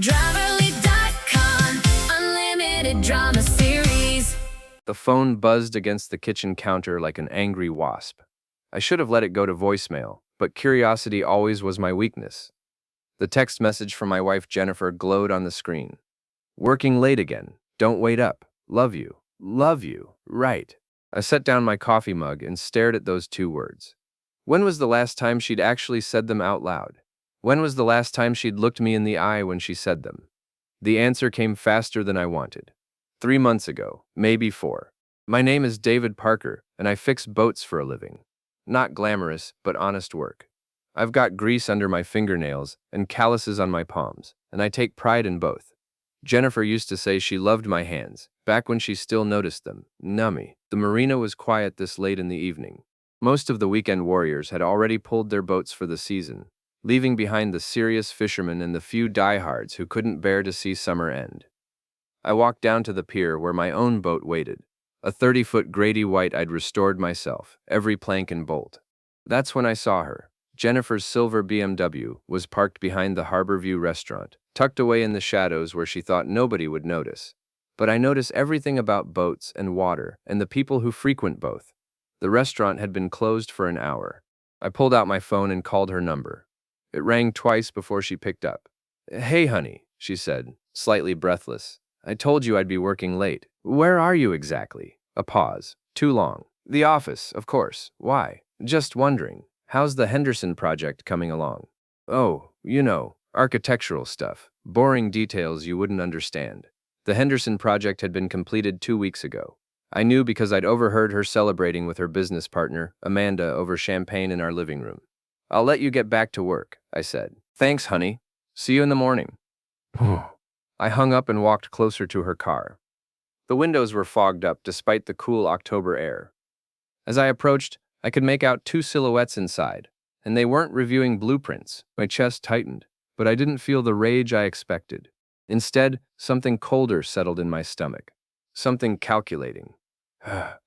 Driverly.com, unlimited drama series. The phone buzzed against the kitchen counter like an angry wasp. I should have let it go to voicemail, but curiosity always was my weakness. The text message from my wife Jennifer glowed on the screen. Working late again. Don't wait up. Love you. Love you. Right. I set down my coffee mug and stared at those two words. When was the last time she'd actually said them out loud? When was the last time she'd looked me in the eye when she said them? The answer came faster than I wanted. 3 months ago, maybe 4. My name is David Parker, and I fix boats for a living. Not glamorous, but honest work. I've got grease under my fingernails and calluses on my palms, and I take pride in both. Jennifer used to say she loved my hands, back when she still noticed them. Nummy. The marina was quiet this late in the evening. Most of the weekend warriors had already pulled their boats for the season, leaving behind the serious fishermen and the few diehards who couldn't bear to see summer end. I walked down to the pier where my own boat waited. A 30-foot Grady White I'd restored myself, every plank and bolt. That's when I saw her. Jennifer's silver BMW was parked behind the Harborview restaurant, tucked away in the shadows where she thought nobody would notice. But I notice everything about boats and water and the people who frequent both. The restaurant had been closed for an hour. I pulled out my phone and called her number. It rang twice before she picked up. "Hey, honey," she said, slightly breathless. "I told you I'd be working late. Where are you exactly?" A pause. Too long. "The office, of course. Why?" "Just wondering. How's the Henderson project coming along?" "Oh, architectural stuff. Boring details you wouldn't understand." The Henderson project had been completed 2 weeks ago. I knew because I'd overheard her celebrating with her business partner, Amanda, over champagne in our living room. "I'll let you get back to work," I said. "Thanks, honey. See you in the morning." I hung up and walked closer to her car. The windows were fogged up despite the cool October air. As I approached, I could make out 2 silhouettes inside, and they weren't reviewing blueprints. My chest tightened, but I didn't feel the rage I expected. Instead, something colder settled in my stomach. Something calculating.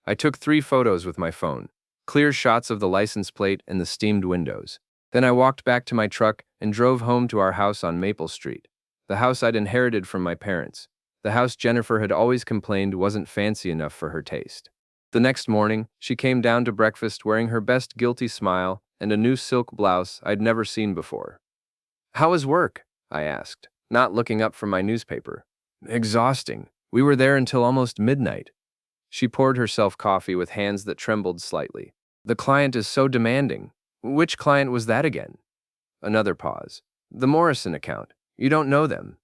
I took 3 photos with my phone, clear shots of the license plate and the steamed windows. Then I walked back to my truck and drove home to our house on Maple Street, the house I'd inherited from my parents, the house Jennifer had always complained wasn't fancy enough for her taste. The next morning, she came down to breakfast wearing her best guilty smile and a new silk blouse I'd never seen before. "How was work?" I asked, not looking up from my newspaper. "Exhausting. We were there until almost midnight." She poured herself coffee with hands that trembled slightly. "The client is so demanding." "Which client was that again?" Another pause. "The Morrison account. You don't know them."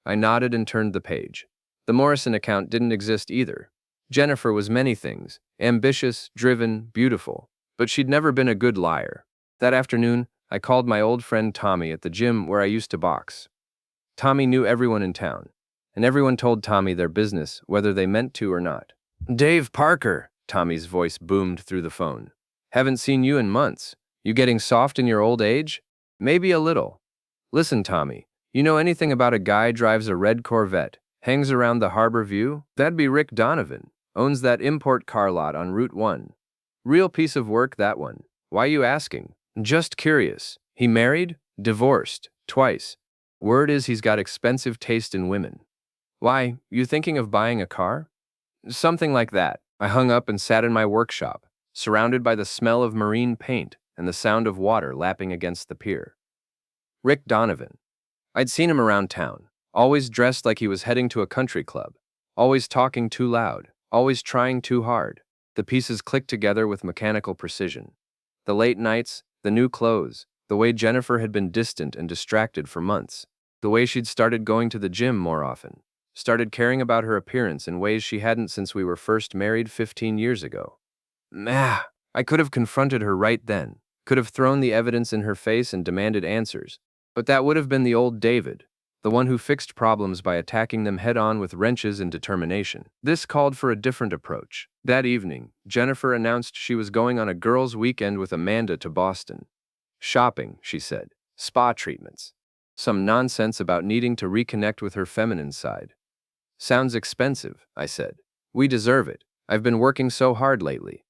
I nodded and turned the page. The Morrison account didn't exist either. Jennifer was many things, ambitious, driven, beautiful, but she'd never been a good liar. That afternoon, I called my old friend Tommy at the gym where I used to box. Tommy knew everyone in town, and everyone told Tommy their business, whether they meant to or not. "Dave Parker," Tommy's voice boomed through the phone. "Haven't seen you in months. You getting soft in your old age?" "Maybe a little." "Listen, Tommy, you know anything about a guy drives a red Corvette, hangs around the Harborview? That'd be Rick Donovan. Owns that import car lot on Route 1. Real piece of work, that one. Why you asking?" "Just curious. He married? Divorced? Twice. Word is he's got expensive taste in women." "Why, you thinking of buying a car?" "Something like that." I hung up and sat in my workshop, surrounded by the smell of marine paint and the sound of water lapping against the pier. Rick Donovan. I'd seen him around town, always dressed like he was heading to a country club, always talking too loud, always trying too hard. The pieces clicked together with mechanical precision. The late nights, the new clothes, the way Jennifer had been distant and distracted for months, the way she'd started going to the gym more often, started caring about her appearance in ways she hadn't since we were first married 15 years ago. I could have confronted her right then, could have thrown the evidence in her face and demanded answers, but that would have been the old David, the one who fixed problems by attacking them head-on with wrenches and determination. This called for a different approach. That evening, Jennifer announced she was going on a girls' weekend with Amanda to Boston. "Shopping," she said. "Spa treatments. Some nonsense about needing to reconnect with her feminine side." "Sounds expensive," I said. "We deserve it. I've been working so hard lately."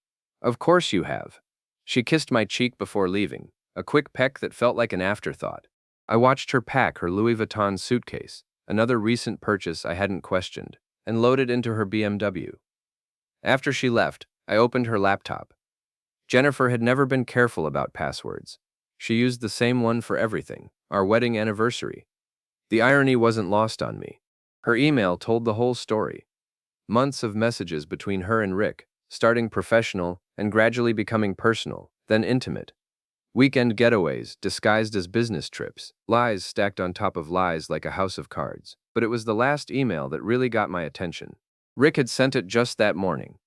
"Of course you have." She kissed my cheek before leaving, a quick peck that felt like an afterthought. I watched her pack her Louis Vuitton suitcase, another recent purchase I hadn't questioned, and load it into her BMW. After she left, I opened her laptop. Jennifer had never been careful about passwords. She used the same one for everything, our wedding anniversary. The irony wasn't lost on me. Her email told the whole story. Months of messages between her and Rick, starting professional and gradually becoming personal, then intimate. Weekend getaways disguised as business trips, lies stacked on top of lies like a house of cards. But it was the last email that really got my attention. Rick had sent it just that morning.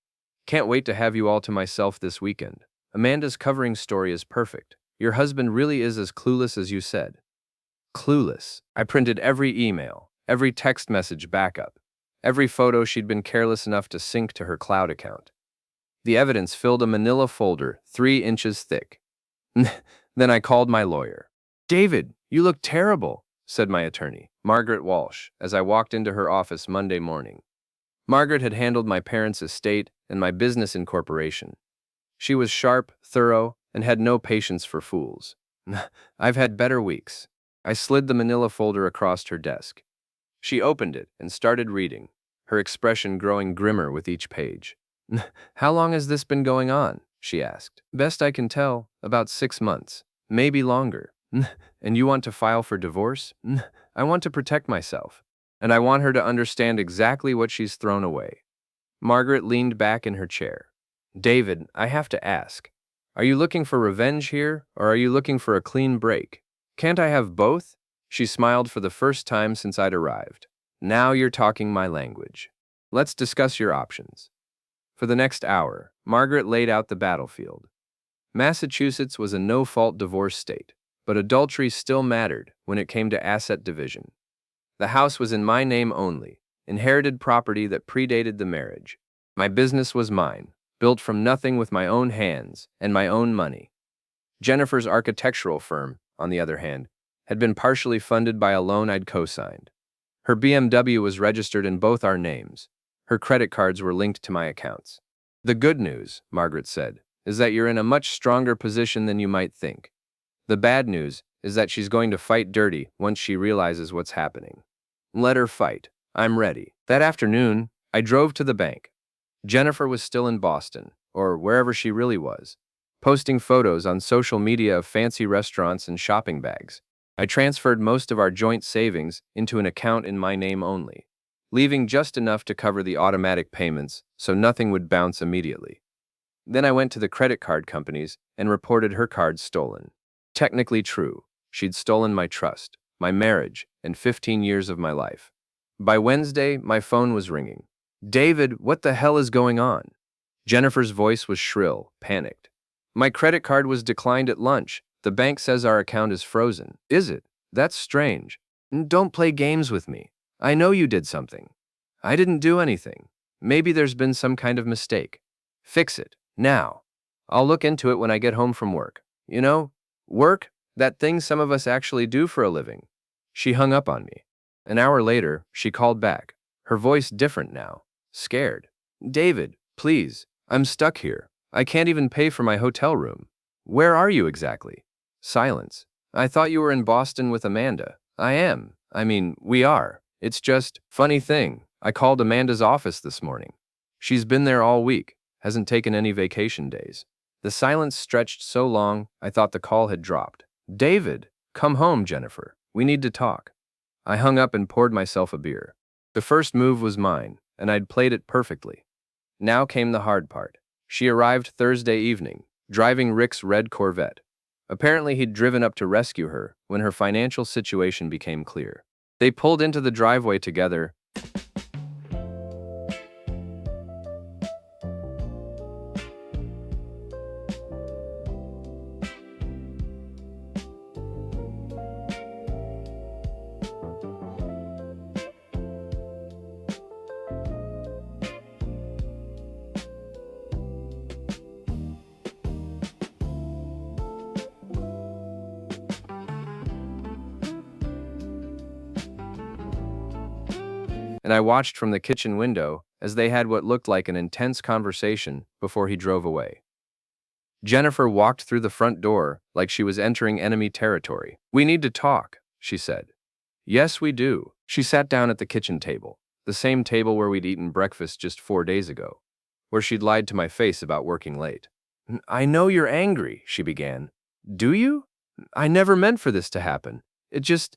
Can't wait to have you all to myself this weekend. Amanda's covering story is perfect. Your husband really is as clueless as you said. Clueless. I printed every email, every text message backup, every photo she'd been careless enough to sync to her cloud account. The evidence filled a manila folder 3 inches thick. Then I called my lawyer. David, you look terrible, said my attorney, Margaret Walsh, as I walked into her office Monday morning. Margaret had handled my parents' estate and my business incorporation. She was sharp, thorough, and had no patience for fools. I've had better weeks. I slid the manila folder across her desk. She opened it and started reading, her expression growing grimmer with each page. How long has this been going on? She asked. Best I can tell, about 6 months, maybe longer. And you want to file for divorce? I want to protect myself. And I want her to understand exactly what she's thrown away. Margaret leaned back in her chair. David, I have to ask. Are you looking for revenge here, or are you looking for a clean break? Can't I have both? She smiled for the first time since I'd arrived. Now you're talking my language. Let's discuss your options. For the next hour, Margaret laid out the battlefield. Massachusetts was a no-fault divorce state, but adultery still mattered when it came to asset division. The house was in my name only, inherited property that predated the marriage. My business was mine, built from nothing with my own hands and my own money. Jennifer's architectural firm, on the other hand, had been partially funded by a loan I'd co-signed. Her BMW was registered in both our names. Her credit cards were linked to my accounts. The good news, Margaret said, is that you're in a much stronger position than you might think. The bad news is that she's going to fight dirty once she realizes what's happening. Let her fight. I'm ready. That afternoon, I drove to the bank. Jennifer was still in Boston, or wherever she really was, posting photos on social media of fancy restaurants and shopping bags. I transferred most of our joint savings into an account in my name only, leaving just enough to cover the automatic payments so nothing would bounce immediately. Then I went to the credit card companies and reported her cards stolen. Technically true. She'd stolen my trust, my marriage, and 15 years of my life. By Wednesday, my phone was ringing. David, what the hell is going on? Jennifer's voice was shrill, panicked. My credit card was declined at lunch. The bank says our account is frozen. Is it? That's strange. Don't play games with me. I know you did something. I didn't do anything. Maybe there's been some kind of mistake. Fix it, now. I'll look into it when I get home from work. You know, work, that thing some of us actually do for a living. She hung up on me. An hour later, she called back, her voice different now, scared. David, please, I'm stuck here. I can't even pay for my hotel room. Where are you exactly? Silence. I thought you were in Boston with Amanda. I am. We are. It's just, funny thing, I called Amanda's office this morning. She's been there all week, hasn't taken any vacation days. The silence stretched so long, I thought the call had dropped. David, come home, Jennifer. We need to talk. I hung up and poured myself a beer. The first move was mine, and I'd played it perfectly. Now came the hard part. She arrived Thursday evening, driving Rick's red Corvette. Apparently he'd driven up to rescue her when her financial situation became clear. They pulled into the driveway together. And I watched from the kitchen window as they had what looked like an intense conversation before he drove away. Jennifer walked through the front door like she was entering enemy territory. We need to talk, she said. Yes, we do. She sat down at the kitchen table, the same table where we'd eaten breakfast just 4 days ago, where she'd lied to my face about working late. I know you're angry, she began. Do you? I never meant for this to happen. It just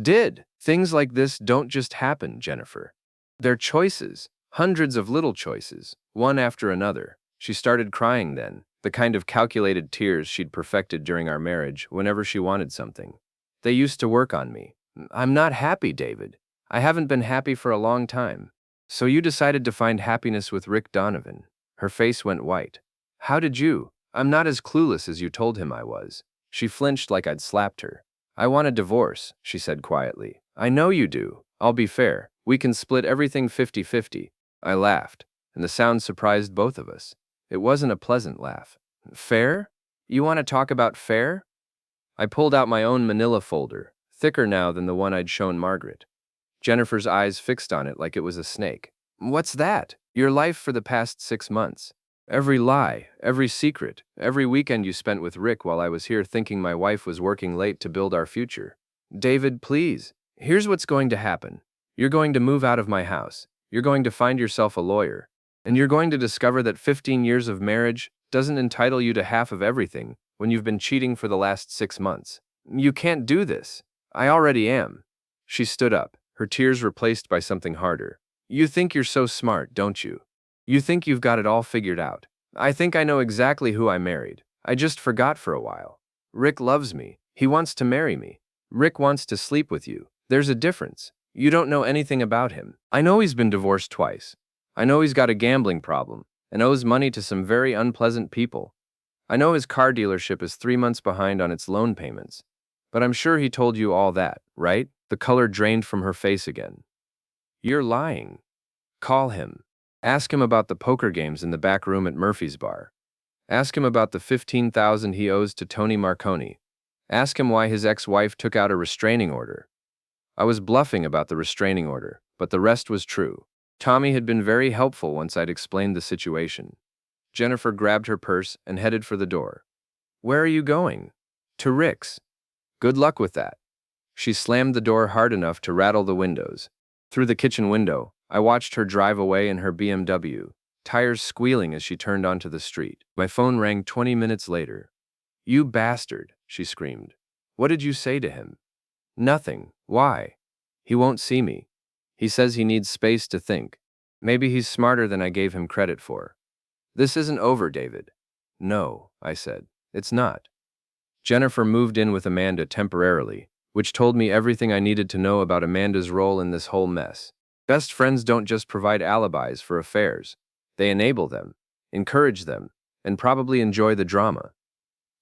did. Things like this don't just happen, Jennifer. They're choices, hundreds of little choices, one after another. She started crying then, the kind of calculated tears she'd perfected during our marriage whenever she wanted something. They used to work on me. I'm not happy, David. I haven't been happy for a long time. So you decided to find happiness with Rick Donovan. Her face went white. How did you? I'm not as clueless as you told him I was. She flinched like I'd slapped her. I want a divorce, she said quietly. I know you do. I'll be fair. We can split everything 50-50. I laughed, and the sound surprised both of us. It wasn't a pleasant laugh. Fair? You want to talk about fair? I pulled out my own manila folder, thicker now than the one I'd shown Margaret. Jennifer's eyes fixed on it like it was a snake. What's that? Your life for the past 6 months. Every lie, every secret, every weekend you spent with Rick while I was here thinking my wife was working late to build our future. David, please. Here's what's going to happen. You're going to move out of my house. You're going to find yourself a lawyer. And you're going to discover that 15 years of marriage doesn't entitle you to half of everything when you've been cheating for the last 6 months. You can't do this. I already am. She stood up, her tears replaced by something harder. You think you're so smart, don't you? You think you've got it all figured out. I think I know exactly who I married. I just forgot for a while. Rick loves me. He wants to marry me. Rick wants to sleep with you. There's a difference. You don't know anything about him. I know he's been divorced twice. I know he's got a gambling problem and owes money to some very unpleasant people. I know his car dealership is 3 months behind on its loan payments. But I'm sure he told you all that, right? The color drained from her face again. You're lying. Call him. Ask him about the poker games in the back room at Murphy's bar. Ask him about the $15,000 he owes to Tony Marconi. Ask him why his ex-wife took out a restraining order. I was bluffing about the restraining order, but the rest was true. Tommy had been very helpful once I'd explained the situation. Jennifer grabbed her purse and headed for the door. Where are you going? To Rick's. Good luck with that. She slammed the door hard enough to rattle the windows. Through the kitchen window, I watched her drive away in her BMW, tires squealing as she turned onto the street. My phone rang 20 minutes later. You bastard, she screamed. What did you say to him? Nothing. Why? He won't see me. He says he needs space to think. Maybe he's smarter than I gave him credit for. This isn't over, David. No, I said. It's not. Jennifer moved in with Amanda temporarily, which told me everything I needed to know about Amanda's role in this whole mess. Best friends don't just provide alibis for affairs. They enable them, encourage them, and probably enjoy the drama.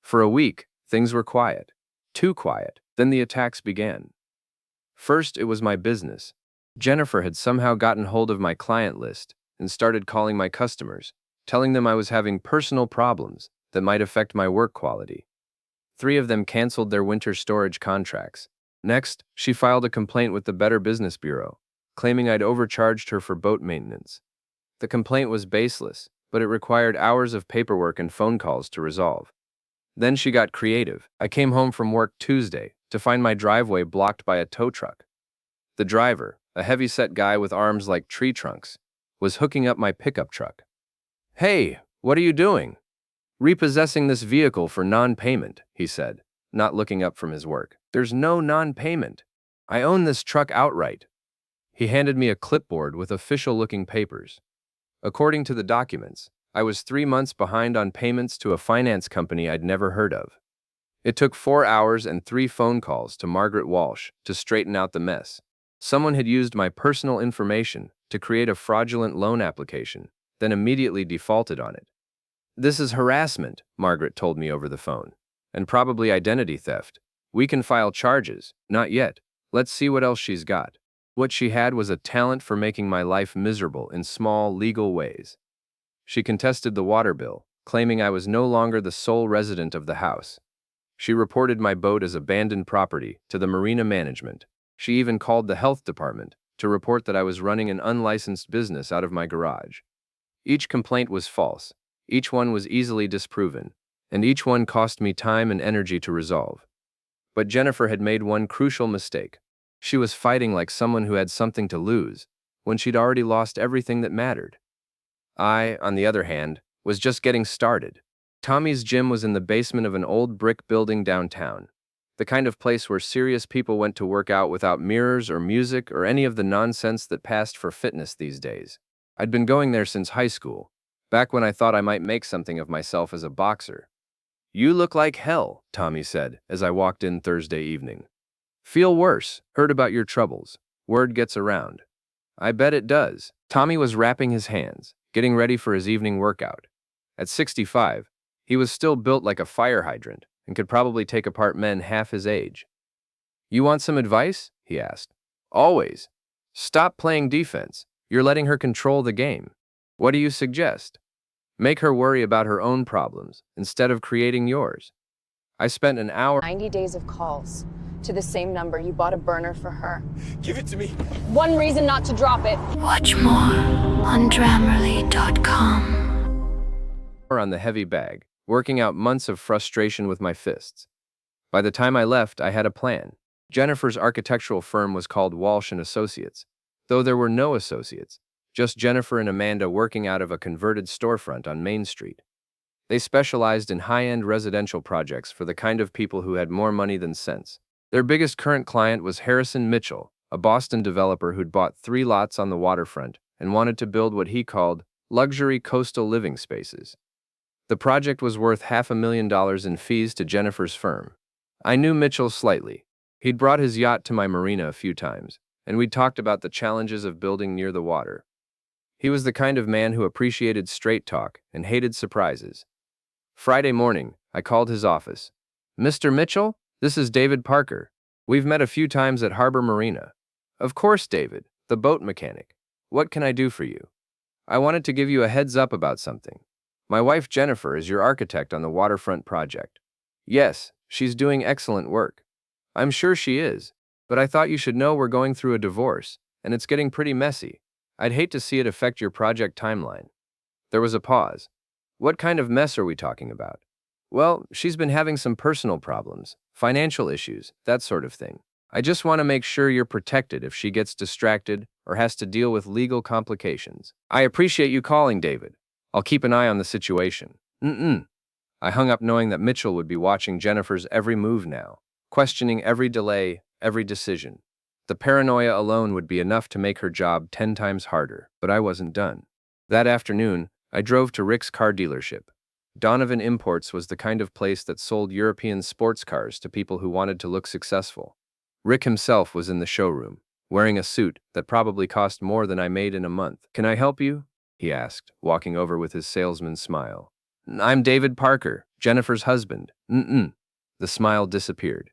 For a week, things were quiet. Too quiet. Then the attacks began. First, it was my business. Jennifer had somehow gotten hold of my client list and started calling my customers, telling them I was having personal problems that might affect my work quality. 3 of them canceled their winter storage contracts. Next, she filed a complaint with the Better Business Bureau, claiming I'd overcharged her for boat maintenance. The complaint was baseless, but it required hours of paperwork and phone calls to resolve. Then she got creative. I came home from work Tuesday to find my driveway blocked by a tow truck. The driver, a heavy-set guy with arms like tree trunks, was hooking up my pickup truck. Hey, what are you doing? Repossessing this vehicle for non-payment, he said, not looking up from his work. There's no non-payment. I own this truck outright. He handed me a clipboard with official-looking papers. According to the documents, I was 3 months behind on payments to a finance company I'd never heard of. It took 4 hours and 3 phone calls to Margaret Walsh to straighten out the mess. Someone had used my personal information to create a fraudulent loan application, then immediately defaulted on it. This is harassment, Margaret told me over the phone, and probably identity theft. We can file charges. Not yet. Let's see what else she's got. What she had was a talent for making my life miserable in small, legal ways. She contested the water bill, claiming I was no longer the sole resident of the house. She reported my boat as abandoned property to the marina management. She even called the health department to report that I was running an unlicensed business out of my garage. Each complaint was false. Each one was easily disproven, and each one cost me time and energy to resolve. But Jennifer had made one crucial mistake. She was fighting like someone who had something to lose, when she'd already lost everything that mattered. I, on the other hand, was just getting started. Tommy's gym was in the basement of an old brick building downtown, the kind of place where serious people went to work out without mirrors or music or any of the nonsense that passed for fitness these days. I'd been going there since high school, back when I thought I might make something of myself as a boxer. "You look like hell," Tommy said as I walked in Thursday evening. "Feel worse. Heard about your troubles. Word gets around." "I bet it does." Tommy was wrapping his hands, getting ready for his evening workout. At 65, he was still built like a fire hydrant and could probably take apart men half his age. "You want some advice?" he asked. "Always. Stop playing defense. You're letting her control the game. What do you suggest?" "Make her worry about her own problems instead of creating yours." I spent an hour 90 days of calls to the same number. You bought a burner for her. Give it to me. One reason not to drop it. Watch more on Grammarly.com. on the heavy bag, working out months of frustration with my fists. By the time I left, I had a plan. Jennifer's architectural firm was called Walsh & Associates, though there were no associates, just Jennifer and Amanda working out of a converted storefront on Main Street. They specialized in high-end residential projects for the kind of people who had more money than sense. Their biggest current client was Harrison Mitchell, a Boston developer who'd bought 3 lots on the waterfront and wanted to build what he called luxury coastal living spaces. The project was worth $500,000 in fees to Jennifer's firm. I knew Mitchell slightly. He'd brought his yacht to my marina a few times, and we'd talked about the challenges of building near the water. He was the kind of man who appreciated straight talk and hated surprises. Friday morning, I called his office. "Mr. Mitchell, this is David Parker. We've met a few times at Harbor Marina." "Of course, David, the boat mechanic. What can I do for you?" "I wanted to give you a heads up about something. My wife Jennifer is your architect on the waterfront project." "Yes, she's doing excellent work." "I'm sure she is, but I thought you should know we're going through a divorce, and it's getting pretty messy. I'd hate to see it affect your project timeline." There was a pause. "What kind of mess are we talking about?" "Well, she's been having some personal problems, financial issues, that sort of thing. I just want to make sure you're protected if she gets distracted or has to deal with legal complications." "I appreciate you calling, David. I'll keep an eye on the situation." I hung up knowing that Mitchell would be watching Jennifer's every move now, questioning every delay, every decision. The paranoia alone would be enough to make her job 10 times harder, but I wasn't done. That afternoon, I drove to Rick's car dealership. Donovan Imports was the kind of place that sold European sports cars to people who wanted to look successful. Rick himself was in the showroom, wearing a suit that probably cost more than I made in a month. "Can I help you?" he asked, walking over with his salesman's smile. "I'm David Parker, Jennifer's husband." The smile disappeared.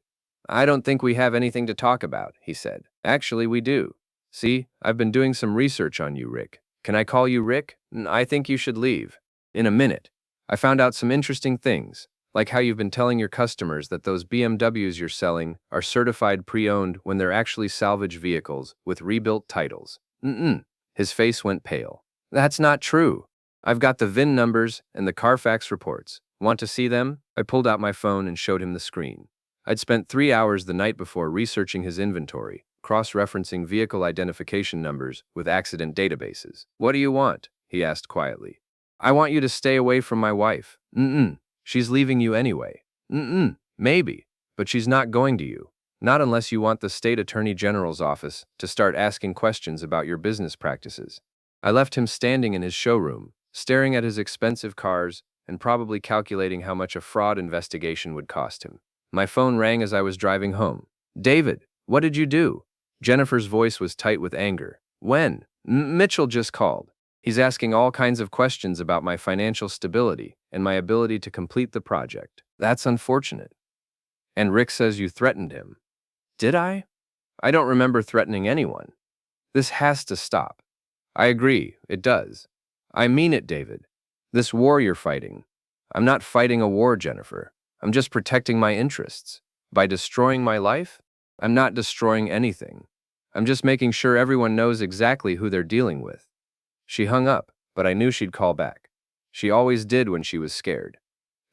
"I don't think we have anything to talk about," he said. "Actually, we do. See, I've been doing some research on you, Rick. Can I call you Rick?" "I think you should leave." "In a minute. I found out some interesting things, like how you've been telling your customers that those BMWs you're selling are certified pre-owned when they're actually salvage vehicles with rebuilt titles." His face went pale. "That's not true. I've got the VIN numbers and the Carfax reports. Want to see them?" I pulled out my phone and showed him the screen. I'd spent 3 hours the night before researching his inventory, cross-referencing vehicle identification numbers with accident databases. "What do you want?" he asked quietly. "I want you to stay away from my wife." She's leaving you anyway." Maybe, but she's not going to you. Not unless you want the state attorney general's office to start asking questions about your business practices." I left him standing in his showroom, staring at his expensive cars and probably calculating how much a fraud investigation would cost him. My phone rang as I was driving home. "David, what did you do?" Jennifer's voice was tight with anger. "When?" "Mitchell just called. He's asking all kinds of questions about my financial stability and my ability to complete the project." "That's unfortunate." "And Rick says you threatened him." "Did I? I don't remember threatening anyone. This has to stop." "I agree, it does. I mean it, David. This war you're fighting. I'm not fighting a war, Jennifer. I'm just protecting my interests. By destroying my life? I'm not destroying anything. I'm just making sure everyone knows exactly who they're dealing with." She hung up, but I knew she'd call back. She always did when she was scared.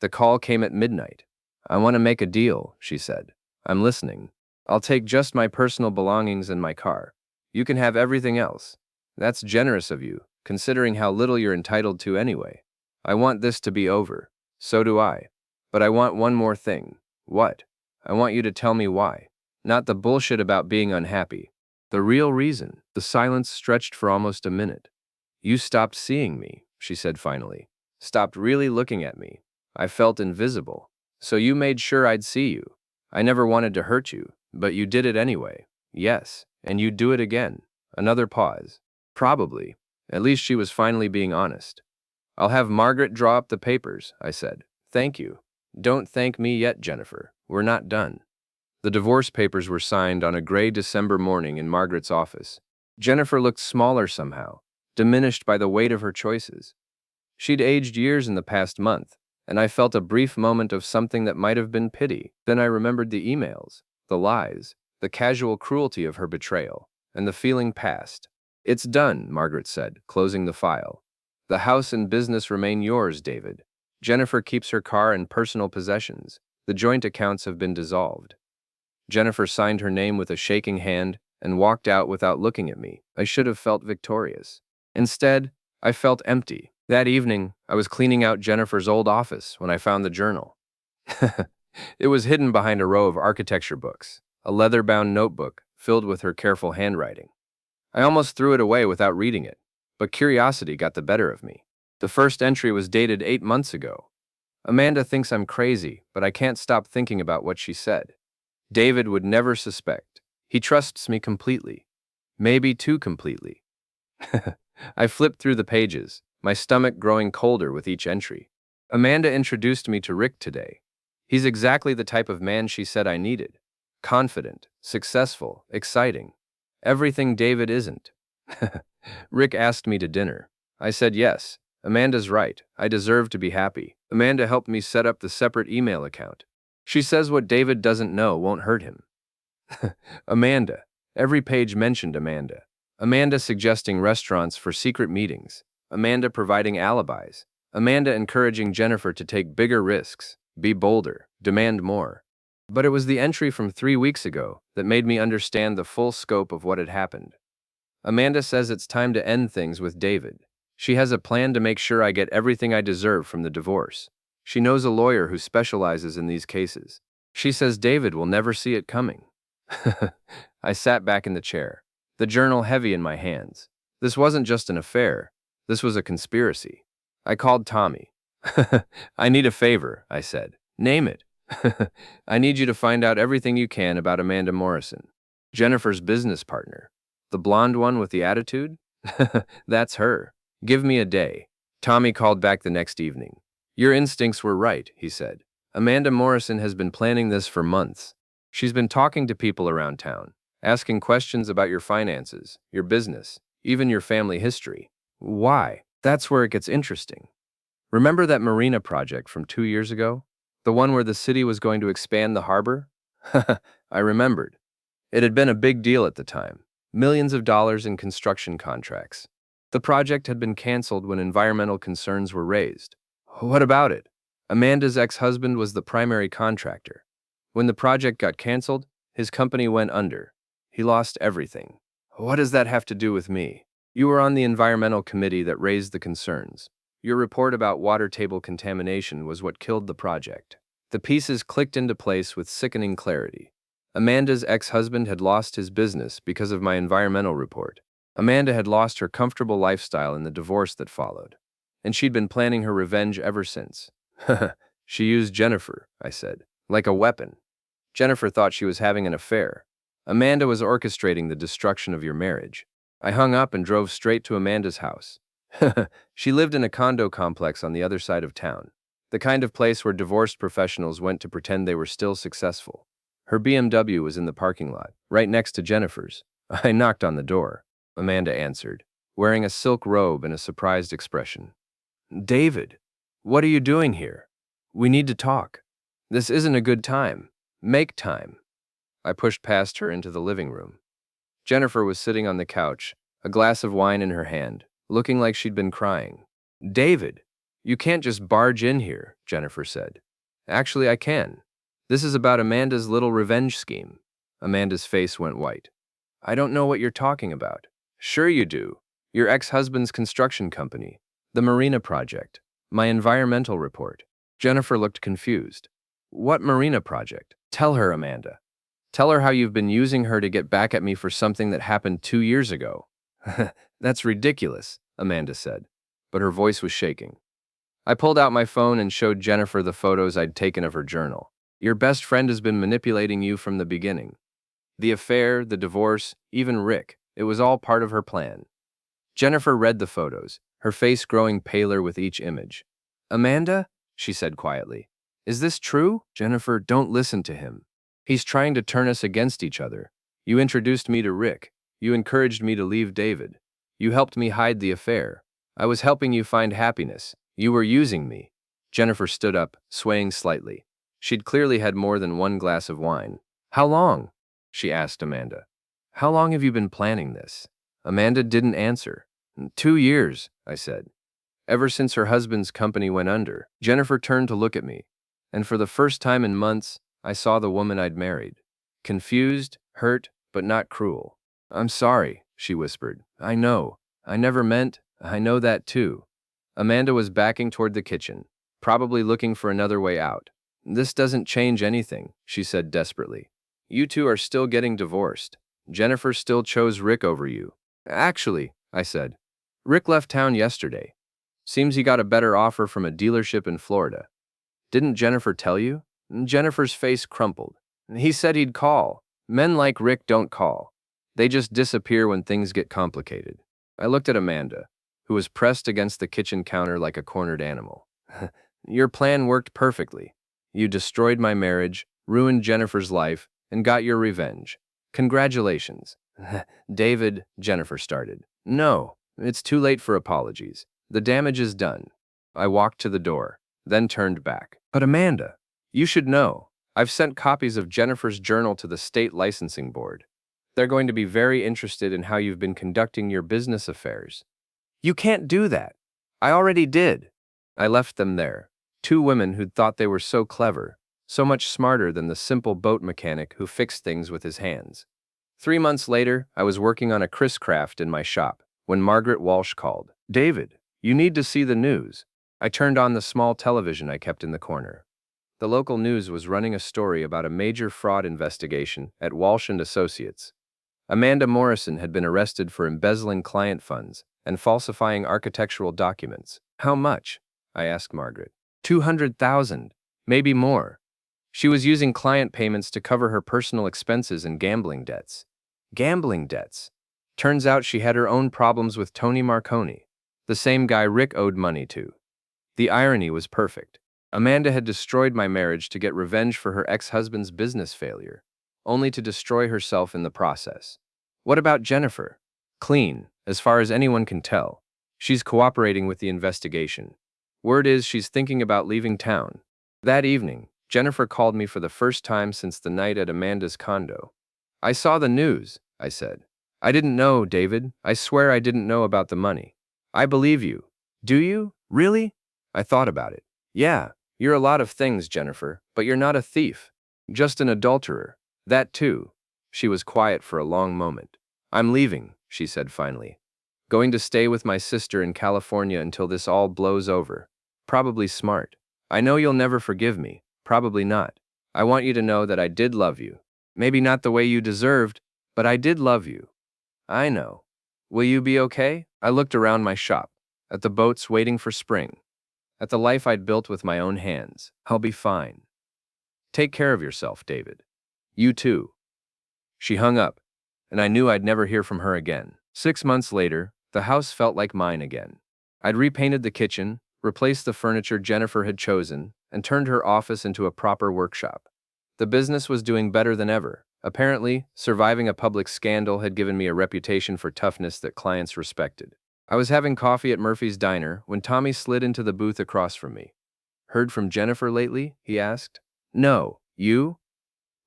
The call came at midnight. "I want to make a deal," she said. I'm listening. I'll take just my personal belongings and my car. You can have everything else. That's generous of you, considering how little you're entitled to anyway. I want this to be over. So do I. But I want one more thing. What? I want you to tell me why. Not the bullshit about being unhappy. The real reason. The silence stretched for almost a minute. You stopped seeing me, she said finally. Stopped really looking at me. I felt invisible. So you made sure I'd see you. I never wanted to hurt you, but you did it anyway. Yes, and you'd do it again. Another pause. Probably. At least she was finally being honest. I'll have Margaret draw up the papers, I said. Thank you. Don't thank me yet, Jennifer. We're not done. The divorce papers were signed on a gray December morning in Margaret's office. Jennifer looked smaller somehow, diminished by the weight of her choices. She'd aged years in the past month, and I felt a brief moment of something that might have been pity. Then I remembered the emails, the lies, the casual cruelty of her betrayal, and the feeling passed. It's done, Margaret said, closing the file. The house and business remain yours, David. Jennifer keeps her car and personal possessions. The joint accounts have been dissolved. Jennifer signed her name with a shaking hand and walked out without looking at me. I should have felt victorious. Instead, I felt empty. That evening, I was cleaning out Jennifer's old office when I found the journal. It was hidden behind a row of architecture books, a leather-bound notebook filled with her careful handwriting. I almost threw it away without reading it, but curiosity got the better of me. The first entry was dated 8 months ago. Amanda thinks I'm crazy, but I can't stop thinking about what she said. David would never suspect. He trusts me completely. Maybe too completely. I flipped through the pages, my stomach growing colder with each entry. Amanda introduced me to Rick today. He's exactly the type of man she said I needed. Confident, successful, exciting. Everything David isn't. Rick asked me to dinner. I said yes. Amanda's right. I deserve to be happy. Amanda helped me set up the separate email account. She says what David doesn't know won't hurt him. Amanda. Every page mentioned Amanda. Amanda suggesting restaurants for secret meetings. Amanda providing alibis. Amanda encouraging Jennifer to take bigger risks, be bolder, demand more. But it was the entry from 3 weeks ago that made me understand the full scope of what had happened. Amanda says it's time to end things with David. She has a plan to make sure I get everything I deserve from the divorce. She knows a lawyer who specializes in these cases. She says David will never see it coming. I sat back in the chair, the journal heavy in my hands. This wasn't just an affair. This was a conspiracy. I called Tommy. I need a favor, I said. Name it. I need you to find out everything you can about Amanda Morrison, Jennifer's business partner. The blonde one with the attitude? That's her. Give me a day. Tommy called back the next evening. Your instincts were right, he said. Amanda Morrison has been planning this for months. She's been talking to people around town, asking questions about your finances, your business, even your family history. Why? That's where it gets interesting. Remember that marina project from 2 years ago? The one where the city was going to expand the harbor? I remembered. It had been a big deal at the time. Millions of dollars in construction contracts. The project had been canceled when environmental concerns were raised. What about it? Amanda's ex-husband was the primary contractor. When the project got canceled, his company went under. He lost everything. What does that have to do with me? You were on the environmental committee that raised the concerns. Your report about water table contamination was what killed the project. The pieces clicked into place with sickening clarity. Amanda's ex-husband had lost his business because of my environmental report. Amanda had lost her comfortable lifestyle in the divorce that followed. And she'd been planning her revenge ever since. She used Jennifer, I said, like a weapon. Jennifer thought she was having an affair. Amanda was orchestrating the destruction of your marriage. I hung up and drove straight to Amanda's house. She lived in a condo complex on the other side of town, the kind of place where divorced professionals went to pretend they were still successful. Her BMW was in the parking lot, right next to Jennifer's. I knocked on the door. Amanda answered, wearing a silk robe and a surprised expression. David, what are you doing here? We need to talk. This isn't a good time. Make time. I pushed past her into the living room. Jennifer was sitting on the couch, a glass of wine in her hand, looking like she'd been crying. David, you can't just barge in here, Jennifer said. Actually, I can. This is about Amanda's little revenge scheme. Amanda's face went white. I don't know what you're talking about. Sure you do. Your ex-husband's construction company, the Marina project, my environmental report. Jennifer looked confused. What Marina project? Tell her, Amanda. Tell her how you've been using her to get back at me for something that happened 2 years ago. That's ridiculous, Amanda said, but her voice was shaking. I pulled out my phone and showed Jennifer the photos I'd taken of her journal. Your best friend has been manipulating you from the beginning. The affair, the divorce, even Rick, it was all part of her plan. Jennifer read the photos, her face growing paler with each image. Amanda, she said quietly, is this true? Jennifer, don't listen to him. He's trying to turn us against each other. You introduced me to Rick. You encouraged me to leave David. You helped me hide the affair. I was helping you find happiness. You were using me. Jennifer stood up, swaying slightly. She'd clearly had more than one glass of wine. How long? She asked Amanda. How long have you been planning this? Amanda didn't answer. 2 years, I said. Ever since her husband's company went under. Jennifer turned to look at me, and for the first time in months, I saw the woman I'd married. Confused, hurt, but not cruel. I'm sorry, she whispered. I know. I never meant. I know that too. Amanda was backing toward the kitchen, probably looking for another way out. This doesn't change anything, she said desperately. You two are still getting divorced. Jennifer still chose Rick over you. Actually, I said. Rick left town yesterday. Seems he got a better offer from a dealership in Florida. Didn't Jennifer tell you? Jennifer's face crumpled. He said he'd call. Men like Rick don't call. They just disappear when things get complicated. I looked at Amanda, who was pressed against the kitchen counter like a cornered animal. Your plan worked perfectly. You destroyed my marriage, ruined Jennifer's life, and got your revenge. Congratulations. David, Jennifer started. No, it's too late for apologies. The damage is done. I walked to the door, then turned back. But Amanda, you should know. I've sent copies of Jennifer's journal to the state licensing board. They're going to be very interested in how you've been conducting your business affairs. You can't do that. I already did. I left them there. 2 women who'd thought they were so clever, so much smarter than the simple boat mechanic who fixed things with his hands. 3 months later, I was working on a Chris craft in my shop when Margaret Walsh called. David, you need to see the news. I turned on the small television I kept in the corner. The local news was running a story about a major fraud investigation at Walsh & Associates. Amanda Morrison had been arrested for embezzling client funds and falsifying architectural documents. How much? I asked Margaret. 200,000, maybe more. She was using client payments to cover her personal expenses and gambling debts. Gambling debts. Turns out she had her own problems with Tony Marconi, the same guy Rick owed money to. The irony was perfect. Amanda had destroyed my marriage to get revenge for her ex-husband's business failure, only to destroy herself in the process. What about Jennifer? Clean, as far as anyone can tell. She's cooperating with the investigation. Word is she's thinking about leaving town. That evening, Jennifer called me for the first time since the night at Amanda's condo. I saw the news, I said. I didn't know, David. I swear I didn't know about the money. I believe you. Do you? Really? I thought about it. Yeah, you're a lot of things, Jennifer, but you're not a thief. Just an adulterer. That too. She was quiet for a long moment. I'm leaving, she said finally. Going to stay with my sister in California until this all blows over. Probably smart. I know you'll never forgive me. Probably not. I want you to know that I did love you. Maybe not the way you deserved, but I did love you. I know. Will you be okay? I looked around my shop, at the boats waiting for spring, at the life I'd built with my own hands. I'll be fine. Take care of yourself, David. You too. She hung up, and I knew I'd never hear from her again. 6 months later, the house felt like mine again. I'd repainted the kitchen, replaced the furniture Jennifer had chosen, and turned her office into a proper workshop. The business was doing better than ever. Apparently, surviving a public scandal had given me a reputation for toughness that clients respected. I was having coffee at Murphy's Diner when Tommy slid into the booth across from me. Heard from Jennifer lately? He asked. No, you?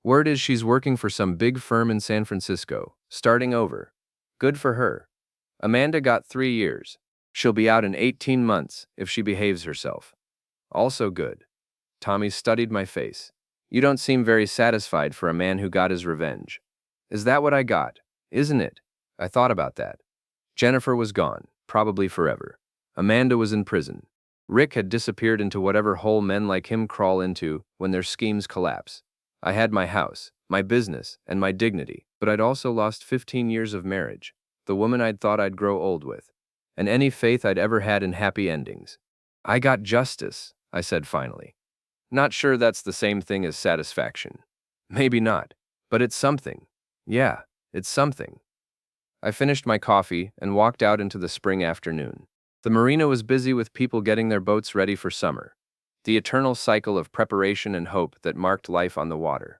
Word is she's working for some big firm in San Francisco, starting over. Good for her. Amanda got 3 years. She'll be out in 18 months if she behaves herself. Also good. Tommy studied my face. You don't seem very satisfied for a man who got his revenge. Is that what I got? Isn't it? I thought about that. Jennifer was gone, probably forever. Amanda was in prison. Rick had disappeared into whatever hole men like him crawl into when their schemes collapse. I had my house, my business, and my dignity, but I'd also lost 15 years of marriage, the woman I'd thought I'd grow old with, and any faith I'd ever had in happy endings. I got justice, I said finally. Not sure that's the same thing as satisfaction. Maybe not, but it's something. Yeah, it's something. I finished my coffee and walked out into the spring afternoon. The marina was busy with people getting their boats ready for summer, the eternal cycle of preparation and hope that marked life on the water.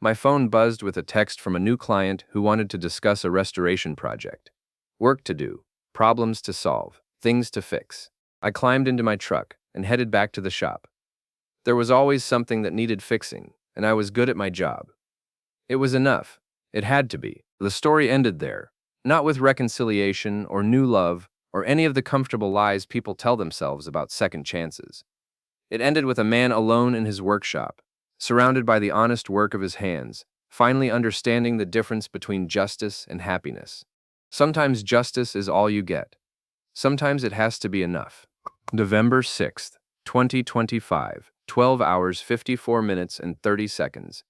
My phone buzzed with a text from a new client who wanted to discuss a restoration project. Work to do, problems to solve, things to fix. I climbed into my truck and headed back to the shop. There was always something that needed fixing, and I was good at my job. It was enough. It had to be. The story ended there, not with reconciliation or new love or any of the comfortable lies people tell themselves about second chances. It ended with a man alone in his workshop, surrounded by the honest work of his hands, finally understanding the difference between justice and happiness. Sometimes justice is all you get. Sometimes it has to be enough. November 6th, 2025, 12 hours 54 minutes and 30 seconds.